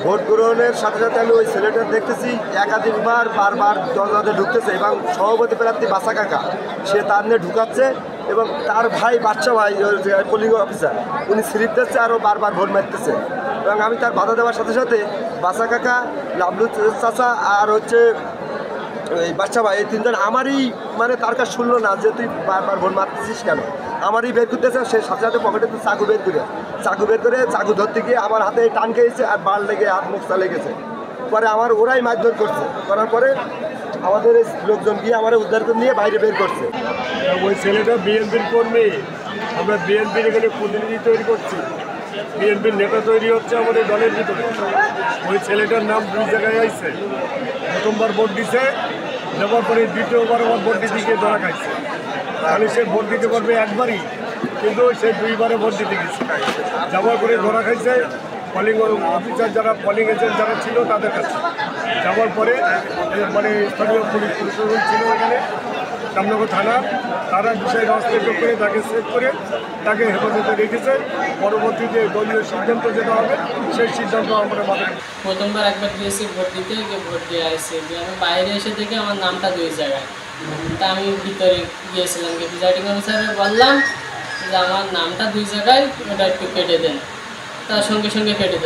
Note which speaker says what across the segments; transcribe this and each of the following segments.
Speaker 1: Vote গ্রহণের সাথে সাথে আমি ওই ছেলেটা দেখতেছি একাধিকবার বারবার দরজাতে ঢুকতেছে এবং সভাপতি প্রার্থী বাসা কাকা সে তার নিয়ে ঢুকাচ্ছে এবং তার ভাই বাচ্চা ভাই পোলিং অফিসার উনি স্লিপ দিচ্ছে আরও বারবার ভোট মারতেছে এবং আমি তার বাধা দেওয়ার সাথে সাথে বাসা কাকা লাবলু চাচা আর হচ্ছে এই বাচ্চা ভাই এই তিনজন আমারই মানে তার কাছে শুনলো না যে তুই বারবার ভোট মারতেছিস কেন আমারই বের করতেছে সে সাথে সাথে পকেটে চাকু বের করে চাকু ধরতে গিয়ে আমার হাতে টান খেয়েছে আর বাল লেগে হাত মুখ লেগেছে পরে আমার ওরাই মারধর করছে করার পরে আমাদের লোকজন গিয়ে আমার উদ্ধার করে নিয়ে বাইরে বের করছে।
Speaker 2: ওই ছেলেটা বিএনপির কর্মী, আমরা বিএনপির এখানে প্রতিনিধি তৈরি করছি, বিএনপির নেতা তৈরি হচ্ছে আমাদের দলের ভিতরে। ওই ছেলেটার নাম দুই জায়গায় আইছে, প্রথমবার ভোট দিছে, দেওয়ার পরে দ্বিতীয়বার আবার ভোট দিতে গিয়ে ধরা খাইছে। তাহলে সে ভোট দিতে পারবে একবারই, কিন্তু সে দুইবারে ভোট দিতে গেছে, যাওয়ার পরে ধরা খাইছে পোলিং অফিসার যারা পোলিং এজেন্ট যারা ছিল তাদের কাছে। যাওয়ার পরে মানে স্থানীয় পুলিশ প্রশাসন ছিল এখানে রামনগর থানা, তারা বিষয়টা হস্তক্ষেপ করে তাকে সেভ করে তাকে হেফাজতে রেখেছে। পরবর্তীতে দলীয় সিদ্ধান্ত যেটা হবে সেই সিদ্ধান্ত আমরা মানি।
Speaker 3: প্রথমবার একবার গিয়েছি ভোট দিতে, ভোট দিয়ে আসছি, আমি বাইরে এসে থেকে আমার নামটা দুই জায়গায়, তা আমি ভিতরে গিয়েছিলাম, প্রিজাইডিং অফিসারে বললাম যে আমার নামটা দুই জায়গায়, ওটা একটু কেটে দেন। তার সঙ্গে সঙ্গে কেটে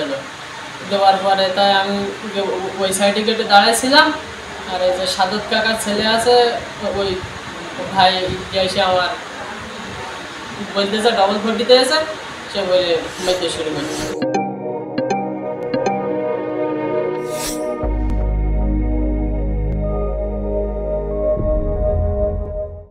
Speaker 3: দেওয়ার পরে তাই আমি ওই সাইডে কেটে দাঁড়াইছিলাম, আর এই যে সাদত কাকার ছেলে আছে ওই ভাই এসে আমার বলতেছে ডবল ভোট দিতে এসে, সে বলে মেতে শুরু করে।